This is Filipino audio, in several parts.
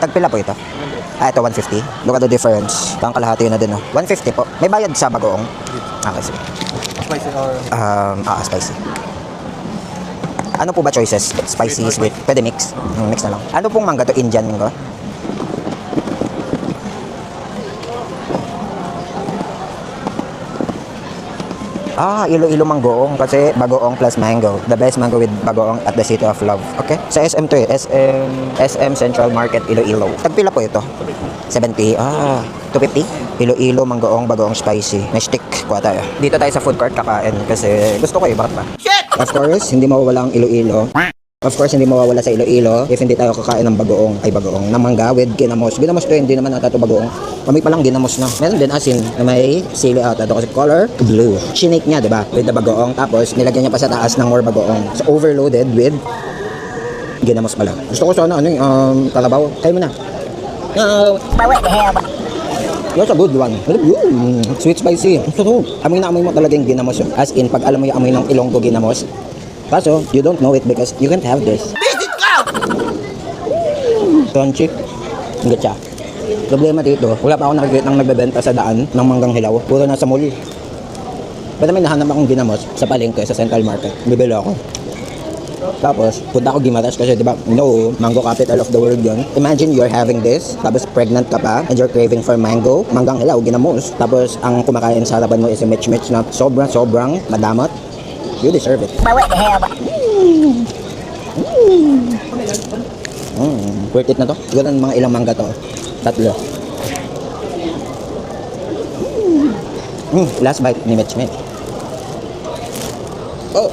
Tagpila po ito? Ah, ito 150. Look at the difference. Pang kalahati na din, oh. 150 po. May bayad sa bagoong? Okay, sige. Spicy or... Spicy. Ano po ba choices? Spicy, sweet. Pwede mix. Mix na lang. Ano pong mangga to? Indian ko? Iloilo Manggoong kasi bagoong plus mango. The best mango with bagoong at the City of Love. Okay? Sa SM to eh. SM Central Market, Iloilo. Tagpila po ito? 70. 250? Iloilo Manggoong bagoong spicy. May stick. Kuha tayo. Dito tayo sa food court kakain kasi gusto ko eh. Bakit ba? Shit! Of course, hindi mawawala ang Iloilo. Of course, hindi mawawala sa Iloilo if hindi tayo kakain ng bagoong na mangga with ginamos. Ginamos to hindi naman ata ito bagoong. Kami pa lang ginamos na. Meron din asin na may sili ata. Ito kasi color blue. Shinake niya, diba? With the bagoong. Tapos, nilagyan niya pa sa taas ng more bagoong. So, overloaded with ginamos pala. Gusto ko sana, kalabaw. Kayo mo na. What the hell? That's a good one. Sweet spicy. So, amoy na amoy mo talaga yung ginamos. As in, pag alam mo yung amoy ng Ilonggo ginamos. Kaso, you don't know it because you can't have this. Visit ka! Crunchy. Ang gatsa. Problema dito, wala pa ako nakikita ng nagbebenta sa daan ng manggang hilaw. Puro nasa mall. Pero may nahanap akong ginamos sa palengke sa Central Market. Bibili ako. Tapos, punta ako Gimaras kasi diba, mango capital of the world yun. Imagine you're having this, tapos pregnant ka pa, and you're craving for mango, manggang hilaw, ginamos. Tapos, ang kumakain sa harapan mo is a mitch-mitch na sobrang madamot. You deserve it. What the hell? Worth it na to. Siguro mga ilang mangga to. 3. Last bite ni Mitch. Oh!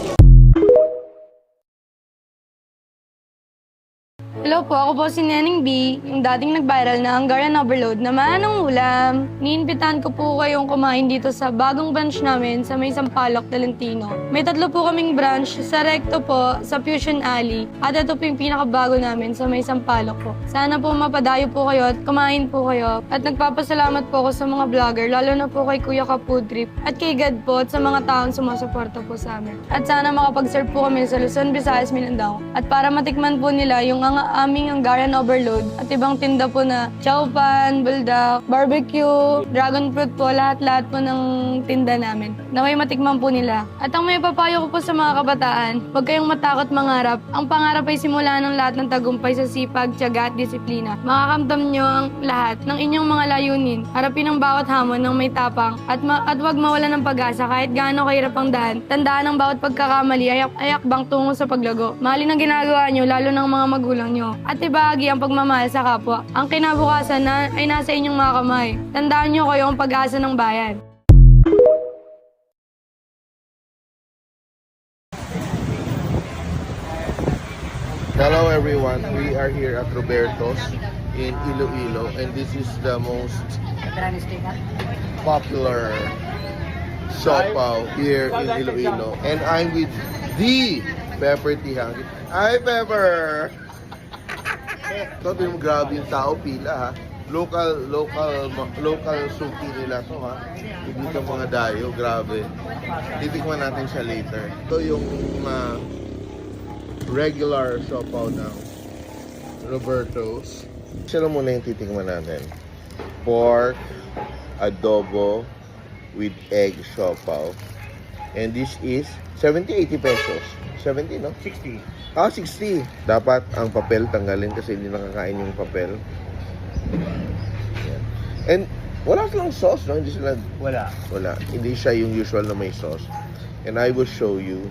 Hello po, ako po si Neneng B, yung dating nag-viral na Hungarian Overload na manong ulam. Niinbitahan ko po kayong kumain dito sa bagong branch namin sa may Sampaloc, Tolentino. May 3 po kaming branch, sa Recto po, sa Fusion Alley, at ito po yung pinakabago namin sa may Sampaloc po. Sana po mapadayo po kayo at kumain po kayo. At nagpapasalamat po ako sa mga vlogger, lalo na po kay Kuya Ka Food Trip at kay God po at sa mga taong sumusuporta po sa amin. At sana makapag-serve po kami sa Luzon, Visayas, Mindanao. At para matikman po nila yung aming Hungarian Overload at ibang tinda po na chowpan, buldak, barbecue, dragon fruit po, lahat-lahat po ng tinda namin. Naway matikman po nila. At ang may papayo ko po sa mga kabataan, huwag kayong matakot mangarap. Ang pangarap ay simula ng lahat ng tagumpay sa sipag, tiyaga at disiplina. Makakamtam nyo ang lahat ng inyong mga layunin. Harapin ang bawat hamon ng may tapang at huwag mawala ng pag-asa kahit gaano kahirap ang daan. Tandaan ang bawat pagkakamali ay akbang tungo sa paglago. Mahalin ang ginagawa nyo, lalo ng mga magulang nyo. At ibahagi ang pagmamahal sa kapwa. Ang kinabukasan ay nasa inyong mga kamay. Tandaan nyo kayo ang pag-asa ng bayan. Hello everyone, we are here at Roberto's in Iloilo and this is the most popular siopaw here in Iloilo and I'm with the Pepper Tihangi. Hi Pepper! Ito yung grabe yung tao pila ha. Local suki nila to ha. Hindi ito mga dayo, grabe. Titikman natin siya later. Ito yung regular siopaw ng Roberto's. Siya lang muna yung titikman natin. Pork, adobo, with egg siopaw. And this is 70-80 pesos. 70, no? 60. 60. Dapat ang papel tanggalin kasi hindi nakakain yung papel. Yan. And wala silang sauce, no? Hindi sila... Wala. Hindi siya yung usual na may sauce. And I will show you.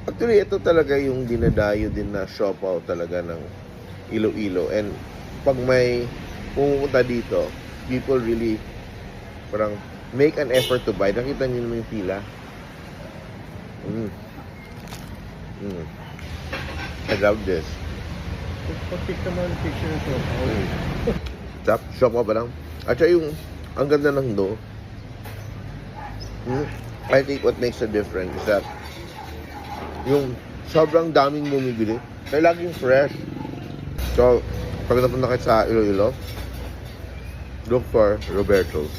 Actually, ito talaga yung dinadayo din na siopaw talaga ng Iloilo. And pag may pumunta dito, people really parang make an effort to buy. Nakita niyo naman yung pila. I love this. Pag-pick naman picture ito. Tap, siopaw ba lang? At saka yung, ang ganda ng dough. I think what makes a difference is that yung sobrang daming bumibili, kaya laging fresh. So, pag napunta kayo sa Iloilo, look for Roberto's.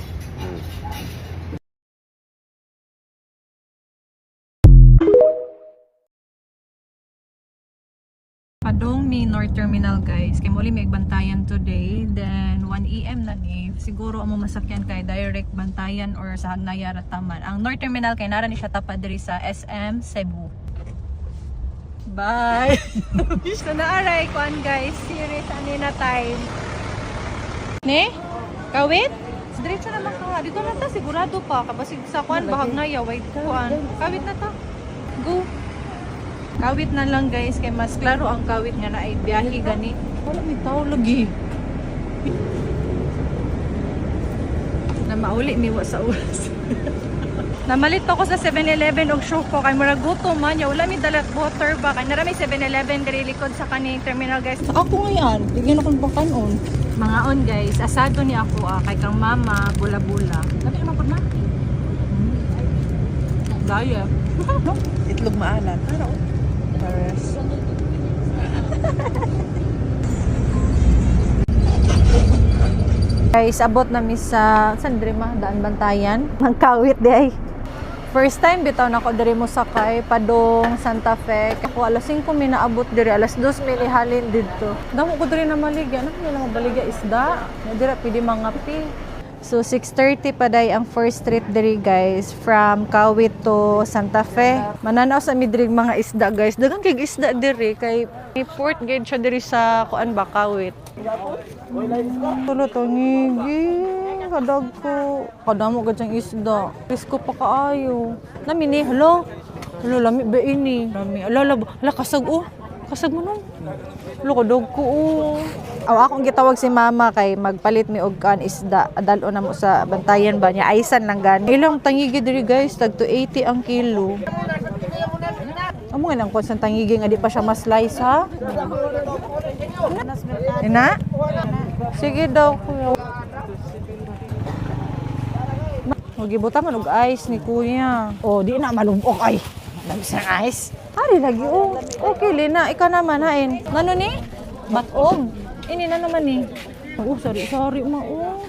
Padong mi North Terminal guys. Kay muli may bantayan today. Then 1 AM na ni. Siguro amo masakyan kay direct bantayan or sa Hagnaya Rataman. Ang North Terminal kay nara ni siya tapad diri sa SM Cebu. Bye. So naaray kuan guys. Series ani na time. Ne? Kawit? Diretso naman ka. Dito na ta sigurado pa kapasig sa kuan bahag na ya wait kuan. Kawit na ta. Go. Kawit na lang guys kay mas klaro ang kawit nga na ay biyahe gani. Wala mi tao lagi. Na mauli mi wa sa oras. Namalit ako sa 7-Eleven og show ko kay murag gutom man ya wala mi dalat water ba kay nara may 7-Eleven diri likod sa kaning terminal guys. Ako ngayon, bigyan ako ng bakanon. Mga on guys, asado ni ako kay kang mama bula-bula. Labi naman pud ma. Daya. Itlog maalat. Ano? Pares. Guys, abot na mi sa saan diri ma daan bantayan. Mangkawit di ay. First time bitaw na ako diri mo sakay padong Santa Fe. Ako alas 5 mi naabot diri, alas 2 mi halin didto. Damo ko diri na maligya, ano nila mabaligya isda. Dira pwede mangapi. So 6:30 pa day ang first trip diri guys from Kawit to Santa Fe. Mananaw sa midrig mga isda guys. Daghang kay isda diri kay port gate siya diri sa kuan ba Kawit. Tulo to ngigi. Kadag ko. Kadamo gad siyang isda. Pisko pa kaayo. Nami ni hello. Hello lami ba ini? Lami. Ala kasag oh. Kasag mo nun. Hello kadag ko oh. Aw akong gitawag si mama kay magpalit mi og kan isda. Adalo na mo sa bantayan ba niya. Aysan lang gani. Ilang tangigi diri guys, tag to 80 ang kilo. Amo nga lang konsang tangigi nga di pa siya ma-slice ha. Ina? Sige daw kuya. Magibota man og ice ni kuya. Oh, di na malumok ay. Dami sa ice. Ari lagi oh. Okay Lina, ikaw naman hain. Ngano ni? Batog. Ini na naman ni. Oh, sorry ma oh.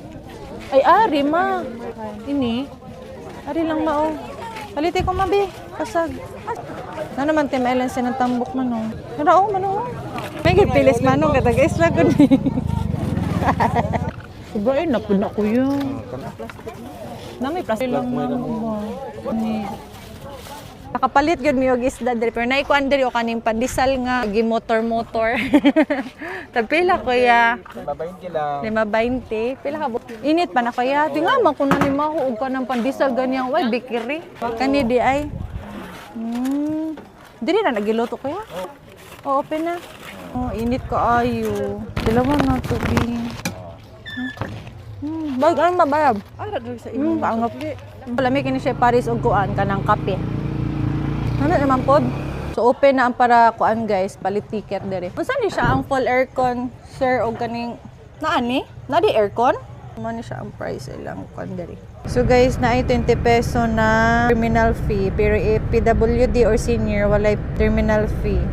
Ay ari ma. Ini. Ari lang ma oh. Paliti ko mabi. Kasag. Na naman Tim Ellen ng tambok manong. Nara oh manong. May gipilis manong katag isla ko ni. Sobrang napuna ko yun. Na may plastic lang mo. Ni. Nakapalit gyud mi og isda diri pero naikuan diri o kaning pandisal nga gi motor. Tagpila kuya? 520 lang. 520. Pila ka bu? Init pa na kuya. Tinga man kun ani mahuog ka ng pandisal ganyang way bikiri. Kani di ay. Diri na nagiluto kuya? Oo, open na. Oh, init ka ayo. Dalawa na to bi. Bag ano mabayab? Ara dali sa imo. Paangap di. Lami kini siya Paris og kuan kanang kape. Ano naman pod? So open na ang para kuan guys, palit ticket dere. Unsa ni siya ang full aircon, sir og kaning naani? Na di aircon? Ano ni siya ang price ilang kuan dere. So guys, na ay 20 peso na terminal fee, pero if PWD or senior walay terminal fee.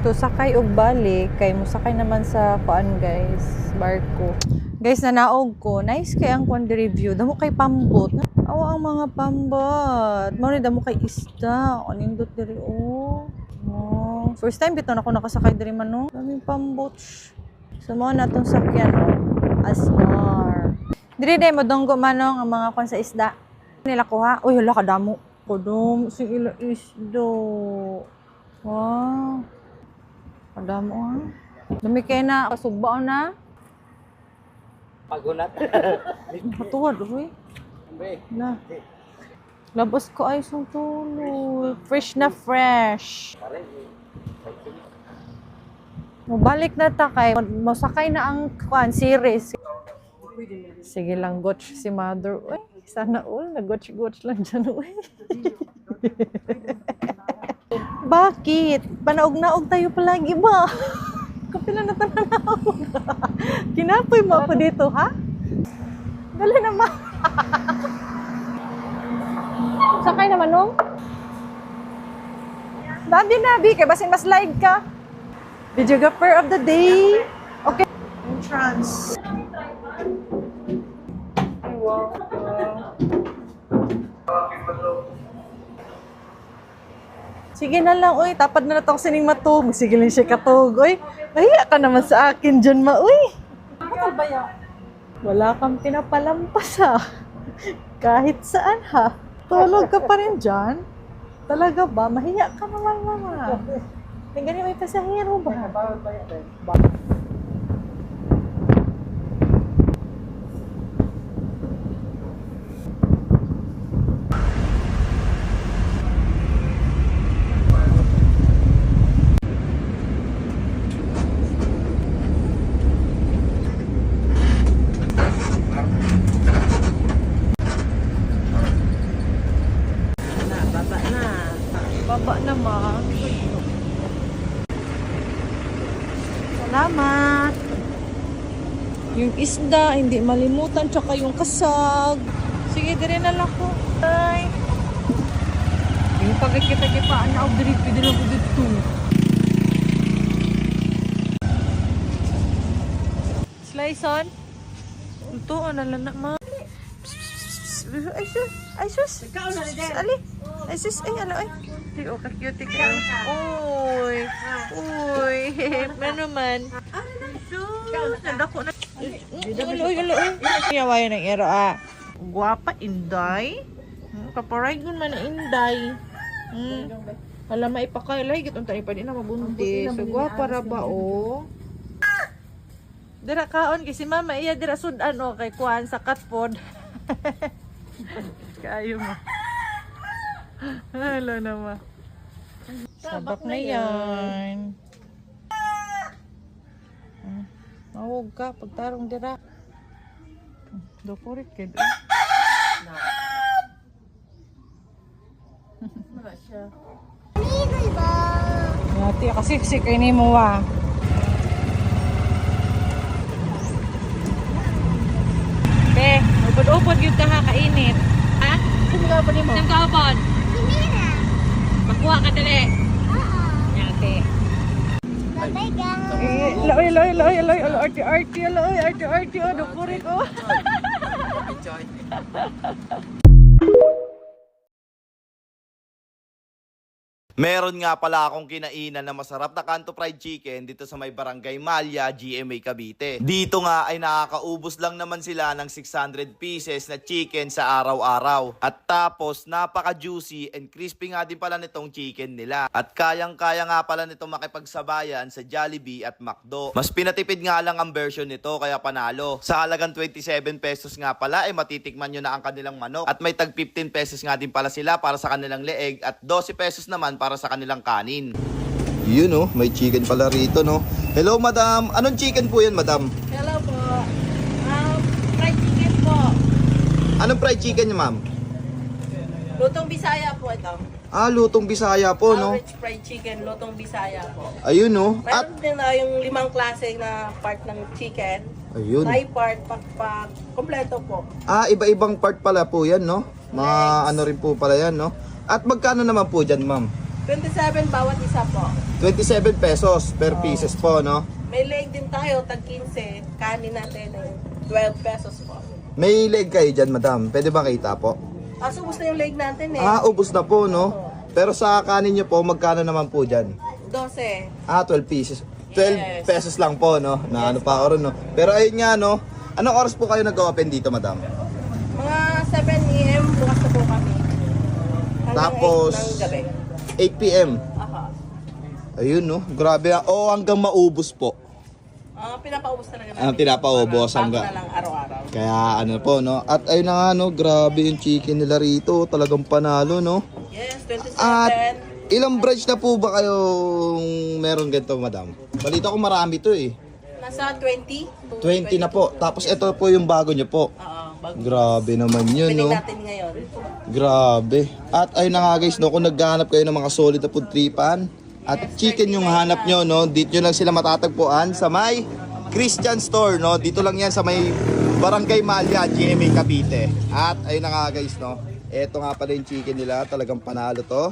To sakay og balik kay mo sakay naman sa kuan guys, barko. Guys, nanaog ko. Nice kay ang kuan review. Damo kay pambot. Awa ang mga pambot. Mao ni damo kay isda. Anindot diri oh. Oh. First time bitaw na ako nakasakay diri man no. Daming pambot. So mo na tong sakyan oh. Asmar. Diri day mo donggo manong ang mga kuan sa isda. Nila kuha. Uy, hala kadamo. Kodom si ila isda. Wow. Kadamo ha. Dami kay na kasugbaon na. Pagunat. Matuwad, uy. Na. Labas ko ay sung tulo. Fresh na fresh. Mabalik na ta kay masakay na ang kuan series. Sige lang gotch si mother. Uy, sana all nag-gotch lang dyan. Uy. Bakit? Panaog-naog tayo palagi ba? Kapila na tananaw. Kinapoy mo ako dito, ha? Dali naman. Sakay naman, no? Dadi na, Bi. Kaya basin mas live ka. Videographer of the day. Okay. Entrance. Ay, wow. Sige na lang, uy. Tapad na natong sining matug. Sige lang siya katug, uy. Mahiya ka naman sa akin dyan, ma, uy. Wala kang pinapalampas, ha. Kahit saan, ha. Tulog ka pa rin dyan. Talaga ba? Mahiya ka naman, mama. Tingnan niyo, may pasahero ba? Baba na, ma. Salamat. Yung isda, hindi malimutan, tsaka yung kasag. Sige, dire na lang ko. Ay. Yung pagkikita-kitaan na, diri lang ko dito. Slice-on. Ito, ano lang na, ma. Ay, sus. Ay, sus. Ali. Ay, sus. Ay, ano, ay. Ay, oh, ka-cute ka. Uy. Uy. Ano man. Sus. Nadako na. Uy. Yawayan ng ero, ah. Guwapa, inday. Kaparaygon man na inday. Wala maipakailay. Gitong tayo pa din na mabundi. So, guwapa ra ba, oh. Dira kaon, kasi mama, iya dira sudan, oh, kay Kuan sa katpod. Kayo mo. Hello naman. Sabak na yan. Mawag ka, pagtarong dira. Doporit ka doon. Wala siya. Yati, kasi kayo ni mo, ah. Be, upod-upod yung kainit. Ha? Sino ka upod mo? Sino ka upod? Makuha ka dali. Oo. Yate. Loy. Arti. Ano po rin ko? Meron nga pala akong kinainan na masarap na kanto fried chicken dito sa may barangay Malya, GMA Cavite. Dito nga ay nakakaubos lang naman sila ng 600 pieces na chicken sa araw-araw. At tapos napaka-juicy and crispy nga din pala nitong chicken nila. At kayang-kaya nga pala nitong makipagsabayan sa Jollibee at McDo. Mas pinatipid nga lang ang version nito kaya panalo. Sa halagang 27 pesos nga pala ay matitikman nyo na ang kanilang manok. At may tag 15 pesos nga din pala sila para sa kanilang leeg at 12 pesos naman para sa kanilang kanin. Yun oh, may chicken pala rito no. Hello madam, anong chicken po yan madam? Hello po. Fried chicken po. Anong fried chicken niya ma'am? Lutong Bisaya po ito. Ah, lutong Bisaya po no. Average fried chicken, lutong Bisaya po. Ayun no. At Meron din yung 5 klase na part ng chicken. ayun. Thai part, pakpak, kompleto po. Ah, iba-ibang part pala po yan no. Mga ano rin po pala yan no. At magkano naman po dyan ma'am? 27 bawat isa po. 27 pesos per pieces po no. May leg din tayo, tag 15. Kanin natin ay 12 pesos po. May leg kayo dyan madam, pwede ba kita po? Ubus na yung leg natin eh. Ah, ubos na po no. Pero sa kanin nyo po, magkano naman po dyan? 12. Ah, 12 pieces. 12 pesos lang po, no? Na ano pa ako rin, no? Pero ayun nga, no? Anong oras po kayo nag-open dito, madam? Mga 7 AM, bukas na po kami. Hanggang Tapos, 8 ng gabi. 8 p.m. Aha. Ayun, no? Grabe. Oh, hanggang maubos po. Pinapaubos talaga namin. Ah, pinapaubos Bago hanggang- na lang araw-araw. Kaya ano po, no? At ayun na nga, no? Grabe yung chicken nila rito. Talagang panalo, no? Yes, 27. At ilang branch na po ba kayong meron ganito, madam? Balita ko marami to, eh. Nasa 20. 20 na po. Tapos ito po yung bago nyo po. Bago. Grabe naman yun, Piling no? natin ngayon. Grabe. At ayun na nga guys, no, kung naghahanap kayo ng mga solid na food tripan at chicken yung hanap nyo, no, dito nyo lang sila matatagpuan sa may Christian Store, no. Dito lang yan sa may Barangay Malya, GMA Cavite. At ayun na nga guys, no. Eto nga pala yung chicken nila, talagang panalo to.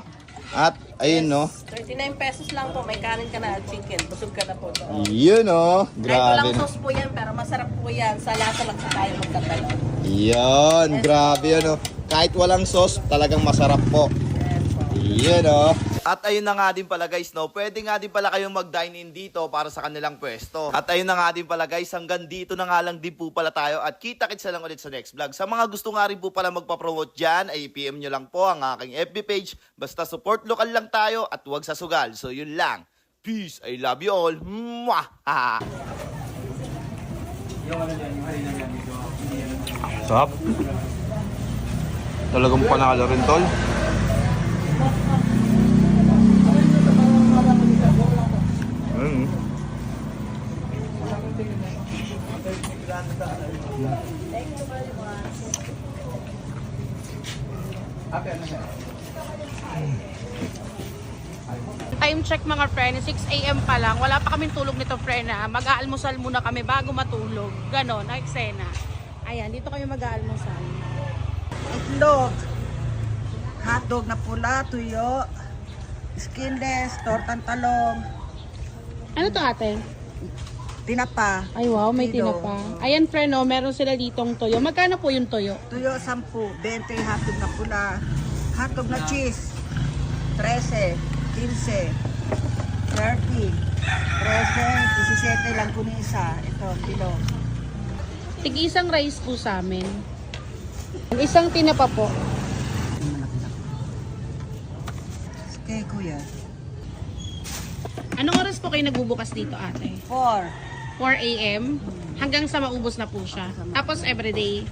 At ayun, no. 39 pesos lang po, may kanin ka na at chicken. Busog ka na po doon. Yun, no. Kahit walang Grabe. sauce po yan, pero masarap po yan. Sa lasa lang sa tayo magkatalo. Yun, grabe yun, no. Kahit walang sauce, talagang masarap po. Yan o. At ayun na nga din pala guys, no, pwede nga din pala kayong mag-dine in dito para sa kanilang pwesto. At ayun na nga din pala guys, hanggang dito na nga lang din po pala tayo at kita-kitsa lang ulit sa next vlog. Sa mga gusto nga rin po pala magpa-promote dyan, ay PM nyo lang po ang aking FB page. Basta support local lang tayo at huwag sa sugal. So yun lang. Peace, I love you all. Mwah! Sarap. Talagang panalo rin, tol. Time check mga friend, 6 AM pa lang. Wala pa kaming tulog nito friend ha. Mag-aalmusal muna kami bago matulog. Ganon, ang eksena. Ayan, dito kami mag-aalmusal. Itlog, hotdog na pula, tuyo, skinless, tortang talong, Ano to ate? tinapa. Ay wow, may Tino. tinapa. Ayan friend, no, meron sila ditong toyo. Magkano po yung toyo? Tuyo 10, 20 hotdog na pula, hotdog na cheese, 13, 15, 30, 13, 17 lang po ni isa. Ito, kilo. Tig-isang rice po sa amin. Isang tinapa po. Kay kuya. Anong oras po kayo nagbubukas dito ate? 4. 4 AM hanggang sa maubos na po siya. Tapos everyday.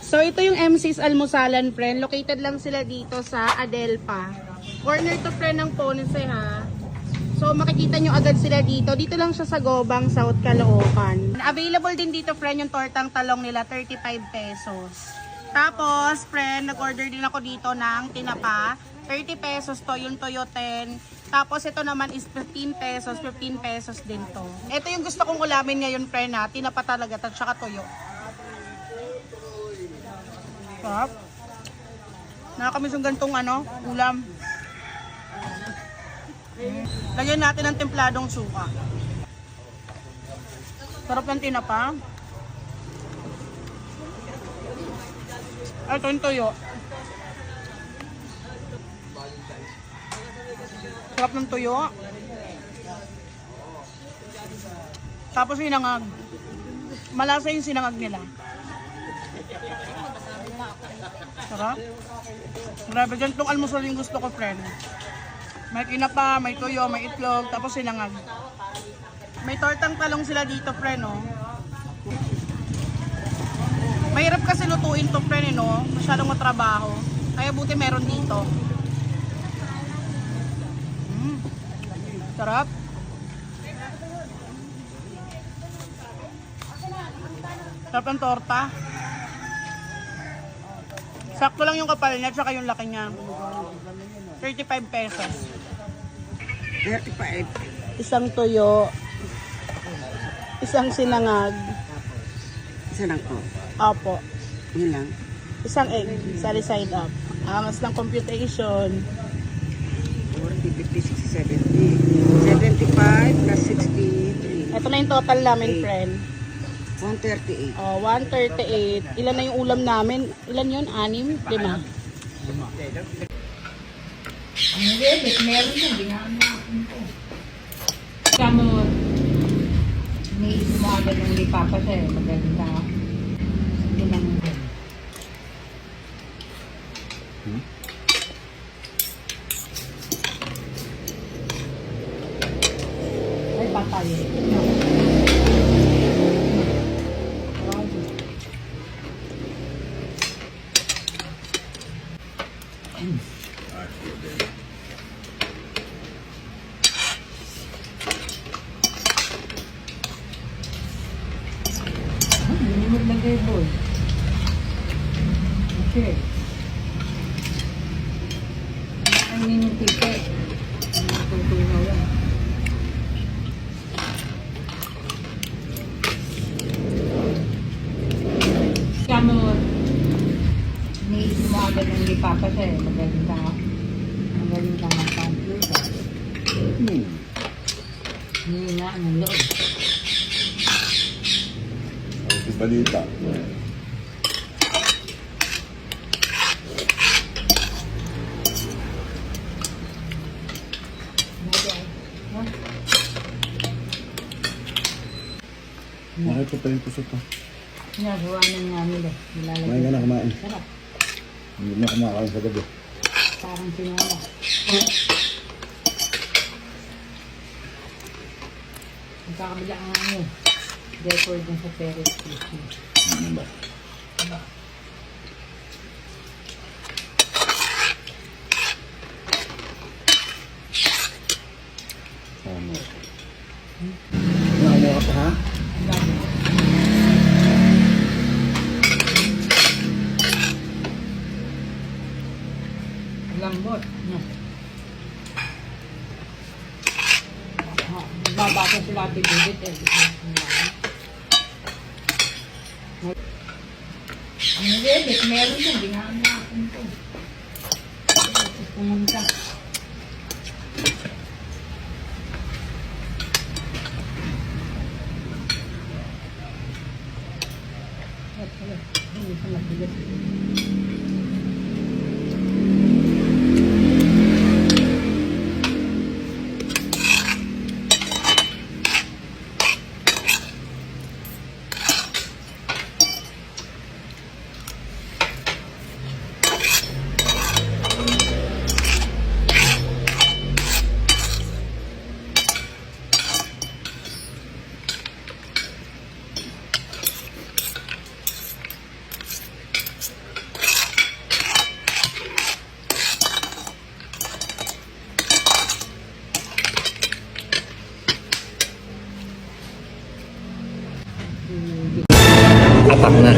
So ito yung MC's Almusalan friend. Located lang sila dito sa Adelpa. Corner to friend ng Ponce ha. So makikita nyo agad sila dito. Dito lang siya sa Gobang, South Caloocan. Available din dito friend yung tortang talong nila, 35 pesos. Tapos friend, nag-order din ako dito ng tinapa. 30 pesos to, yung toyo 10. Tapos ito naman is 15 pesos din to. Ito yung gusto kong ulamin ngayon friend ha, tinapa talaga at saka toyo. Sarap. Nakakamiss yung gantong ulam. Lagyan natin ng templadong suka. Sarap ng tinapa. Ito yung toyo. Sarap ng tuyo. Tapos sinangag. Malasa yung sinangag nila. Sarap. Grabe, dyan itong almusal yung gusto ko, friend. May kinapa, may tuyo, may itlog, tapos sinangag. May tortang talong sila dito, friend, oh. Mahirap kasi lutuin to, friend, no? Masyadong matrabaho. Kaya buti meron dito. Sarap. Sarap ng torta. Sakto lang yung kapal niya, tsaka yung laki niya. 35 pesos. 35. Isang tuyo. Isang sinangag. Isa lang po. Opo. Yun lang. Isang egg. Sali side up. Angas ng computation. 40, 50, 60, 70. 75 plus 63. Ito na yung total namin, friend. 138. Oh, 138. Ilan na yung ulam namin? Ilan yun? 6? 5? Kamot. May umaga ng lipapa siya eh. Maganda. Ilang ay patay. Minimum lagay boy. Okay. Ang minimum ticket. Ang tutunaw yan. Kamot. May umaga ng lipapa siya eh. Magaling ka ng computer. Hindi nga ang loob. Balita. Bakit ko pa yung puso to? Ginagawa na namin eh. Kumain ka na, kumain. Sarap. Hindi na kumakain sa gabi. Parang sinola. Magkakabila ang ano. Record din sa Ferris Station. Ano ba? Tama. Nakamuha ka ha? Lambot. No. Babasa sila Ate Judith eh. Ang Reddit, meron din. Ginaan natin ito. Pumunta. Hindi sa mabigat. Apak na.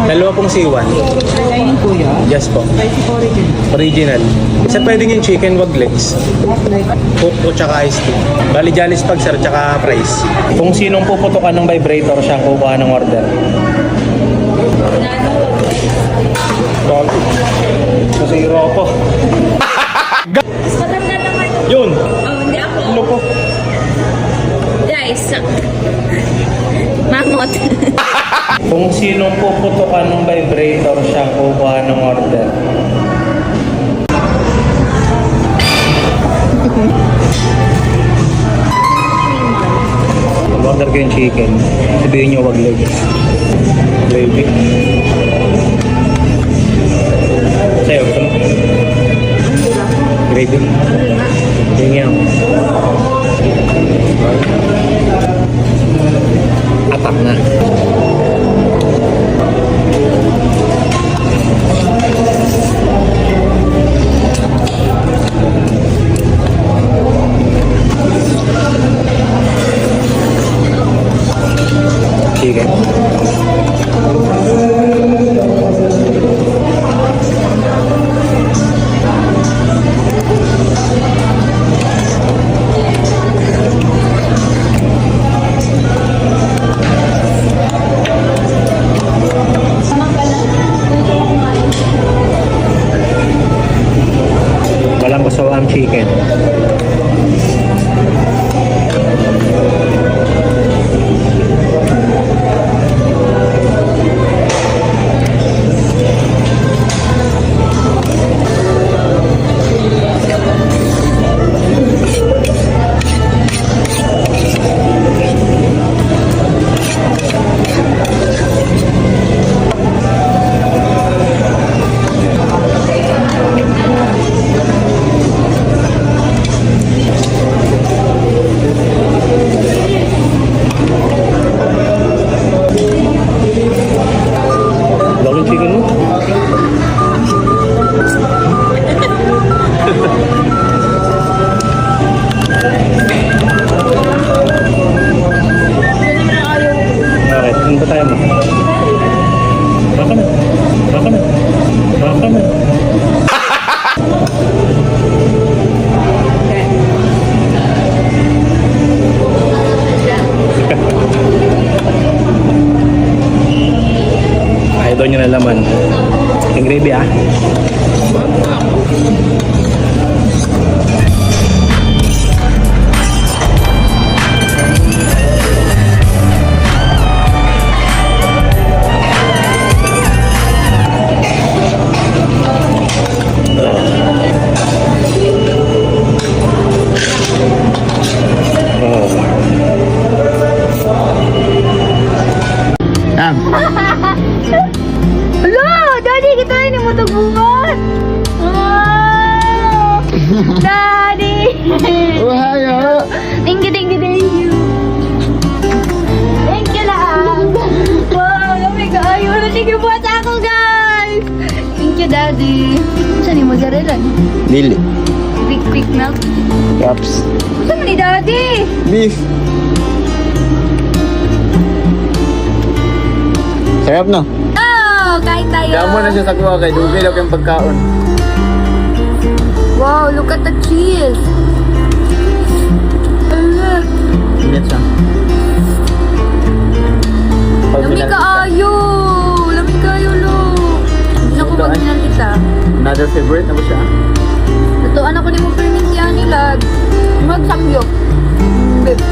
Dalawa pong C1. Ayun kuya. Yes po. Spicy origin. Original. Isa pwedeng yung chicken, wag legs. Coke po tsaka iced tea. Bali Jolly Spag sir tsaka fries. Kung sinong puputokan ng vibrator siya ang kukuha ng order. So zero po. Yun. Oh, hindi ako. Ano po? Guys, mamot. Kung sinong puputokan ng vibrator siya ang kukuha ng order. Order ko yung chicken. Sabihin nyo wag legs. Gravy. Sa'yo, gusto mo? Gravy. Tingin ako. Apak na. Chicken. daddy. Saan yung mozzarella? Dili. Quick melt. Yaps. Saan mo ni daddy? Beef. Sarap no? Oh, kain tayo. siya sa kuha kay Dubil yung pagkaon. Wow, look at the cheese. Init siya. Lamig ka ayo. Lamig ka ayo, lo. Nakuha na kita. Another favorite na ba siya? Natuan ako ni mo permit yan nila. Magsamgyok. Babe.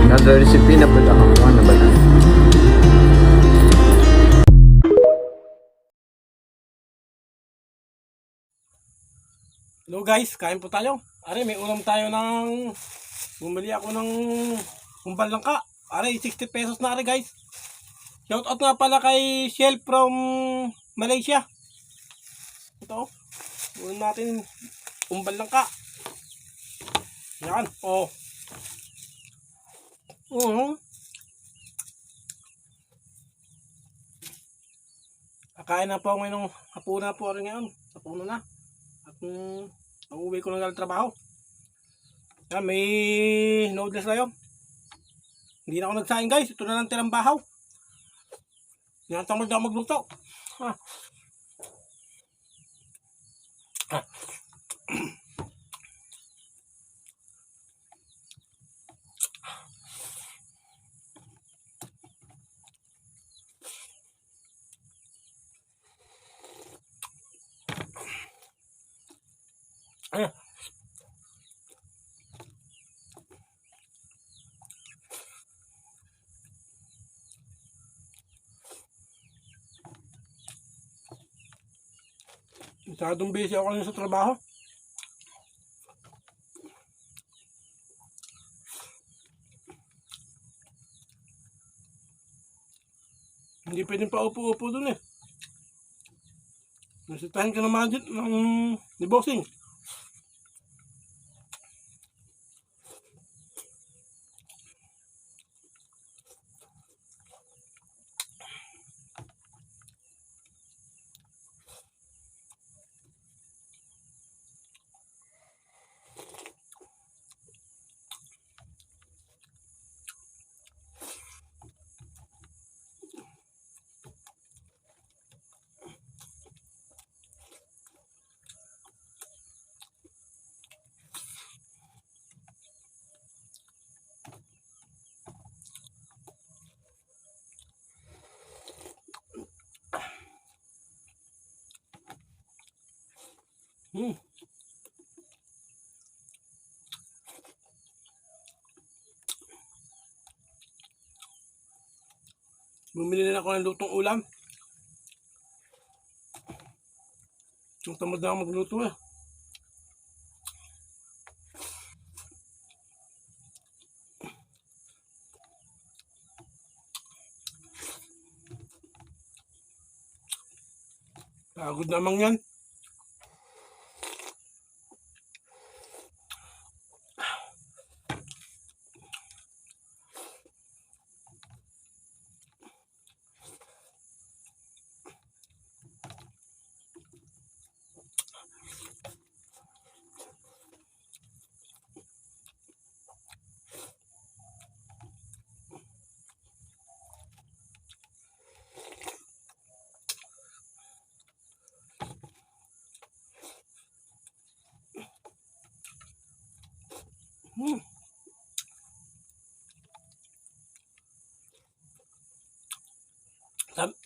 Another recipe na pala ako. Ano ba na? Hello guys, kain po tayo. Are, may ulam tayo ng... Bumili ako ng kumbal langka. Are, 60 pesos na are guys. Shout out nga pala kay Shell from Malaysia. Ito. Ulam natin kumbal langka. Yan. Oh. Kakain na po ako ngayon ng hapunan po rin ngayon. Hapunan na. At uuwi ko na ng trabaho. Yan, may noodles tayo. Hindi na ako nagsaing guys. Ito na lang tirang bahaw. Yan, tamad na ako magluto. Masyadong busy ako ngayon sa trabaho. Hindi pwedeng paupo-upo dun eh. Nasitahin ka naman dito ni bossing. Bumili na ako ng lutong ulam. Yung tamad na ako magluto eh. Pagod naman yan.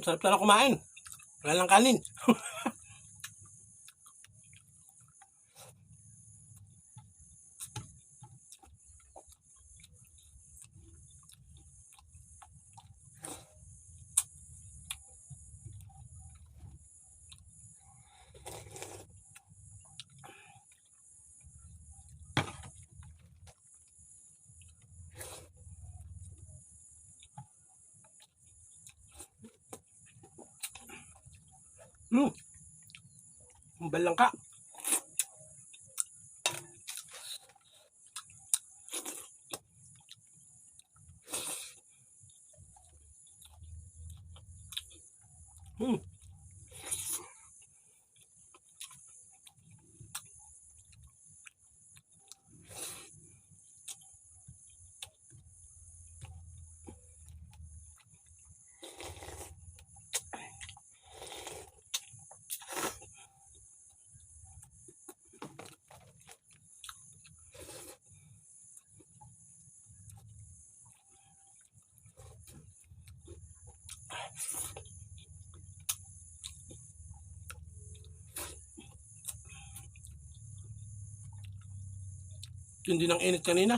Sarap na kumain. Wala lang kanin. Kumbal langka. Hmm. Hindi ng init kanina.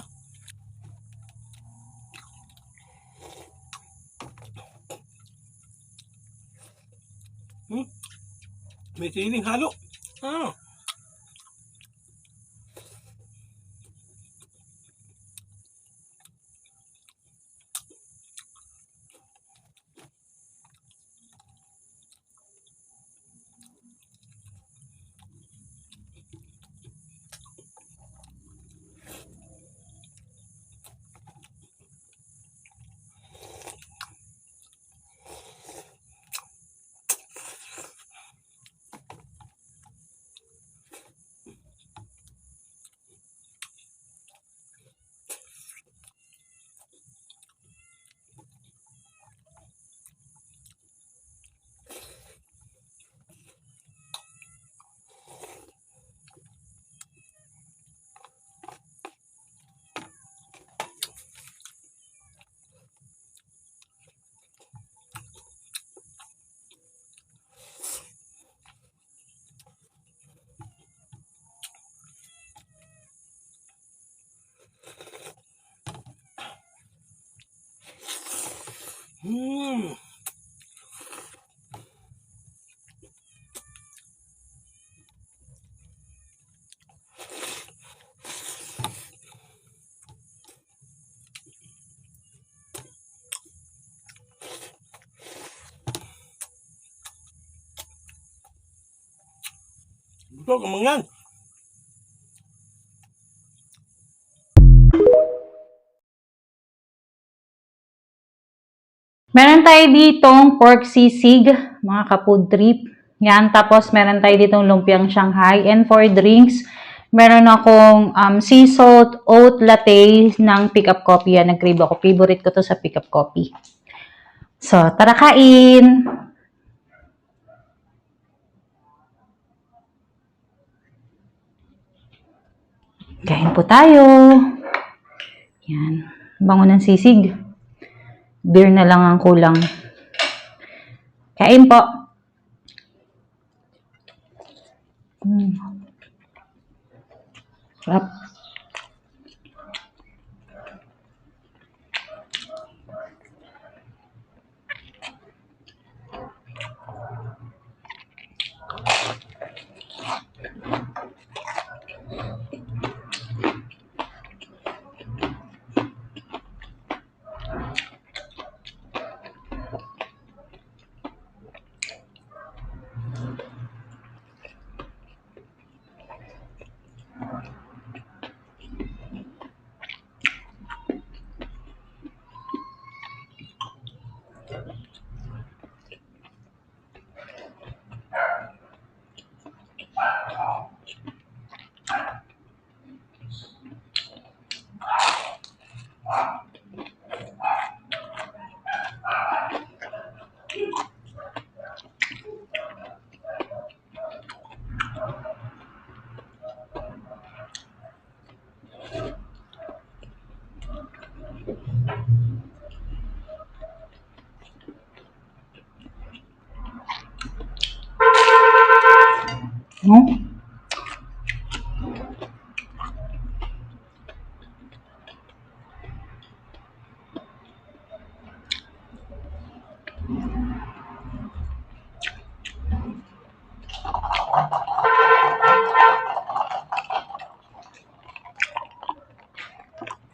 May siling halo. Ah. Ito, kamang yan. Meron tayo ditong pork sisig, mga ka-food trip. Yan, tapos meron tayo ditong lumpiang Shanghai. And for drinks, meron akong sea salt oat latte ng Pick Up Coffee. Yan, nag-crave ako. Favorite ko to sa Pick Up Coffee. So, tara kain! Kain po tayo. Yan, bango ng sisig. Beer na lang ang kulang. Kain po. Sarap.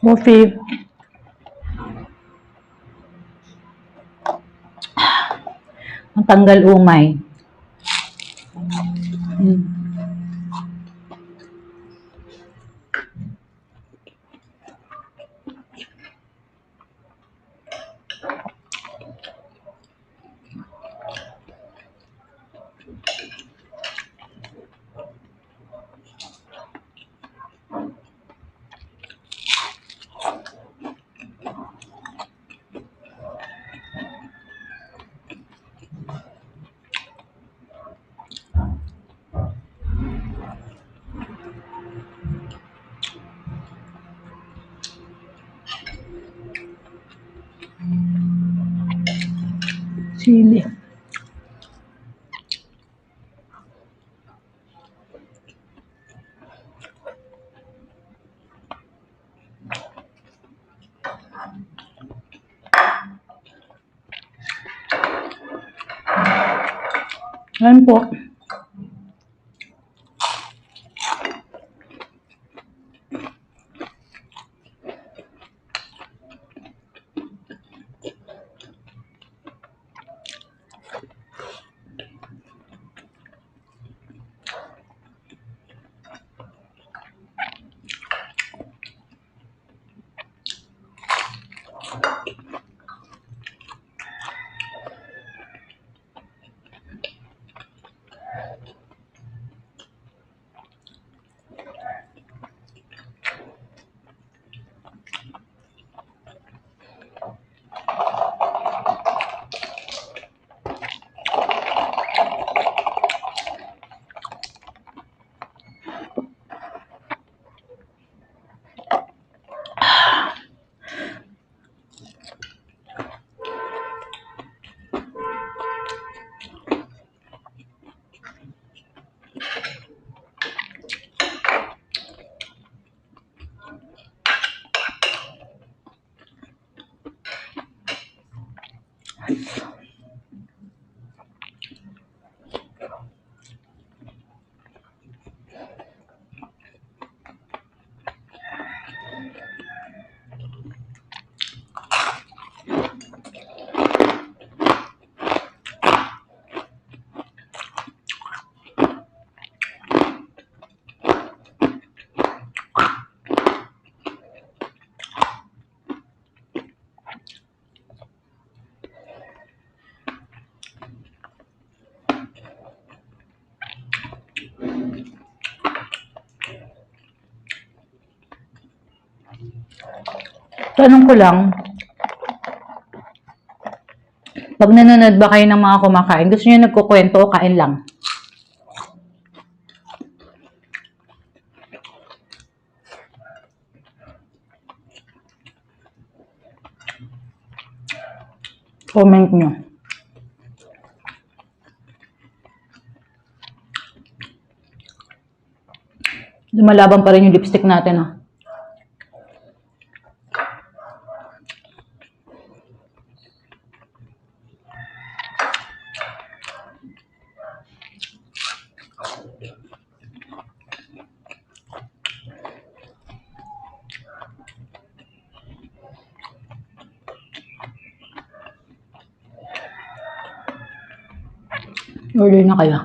Coffee. Ang tanggal umay. Sili. Ayan po. Tanong ko lang, pag nanonood ba kayo ng mga kumakain, gusto niyo nagkukwento o kain lang? Comment nyo. Lumalaban pa rin yung lipstick natin, ah. Order na kayo.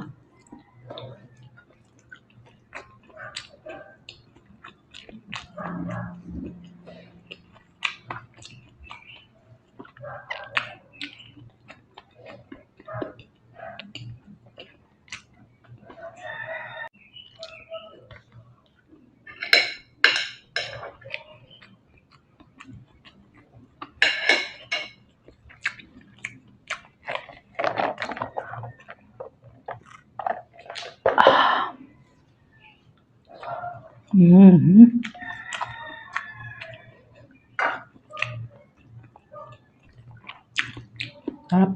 Sarap.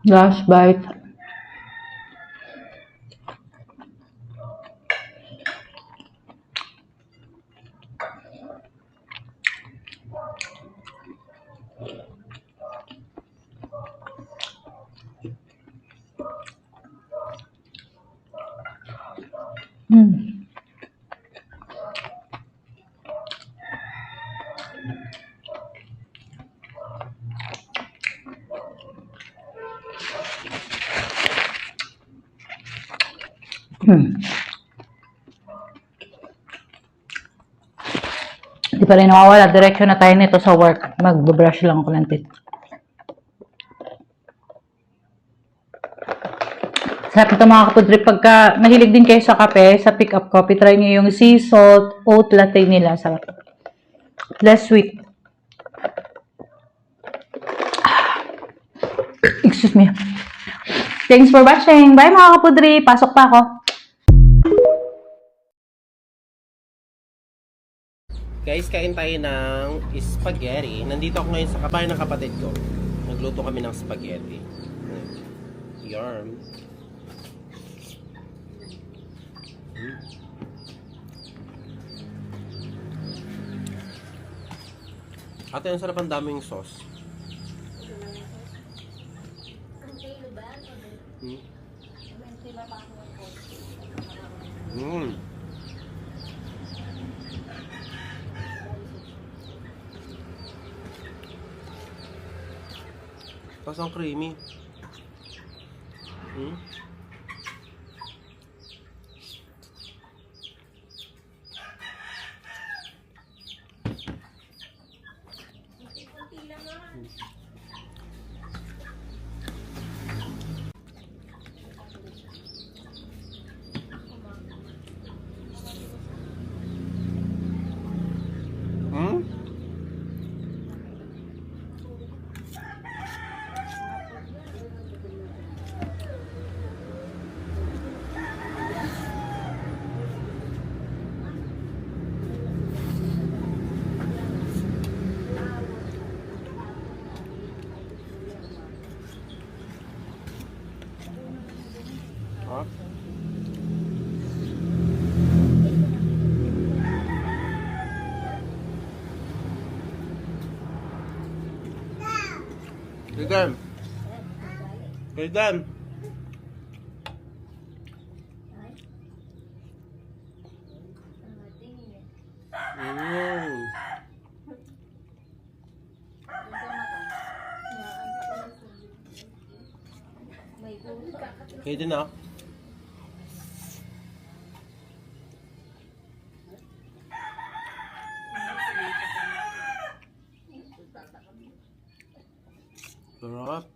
Last bite. Hindi pa rin nawawala. Direksyon na tayo nito sa work. Mag-brush lang ako ng teeth. Sarap ito mga kapudrip. Pagka mahilig din kayo sa kape, sa pick up coffee, try nyo yung sea salt oat latte nila. Sarap. Less sweet. Excuse me. Thanks for watching. Bye mga kapudrip. Pasok pa ako. Guys, kain tayo ng spaghetti. Nandito ako ngayon sa kabahay ng kapatid ko. Nagluto kami ng spaghetti. Yarm. Ate, ang sarap, ang daming sauce. Mm. Tapos ang creamy. Kaidan. Kaidan. Kaidan na. Sarap.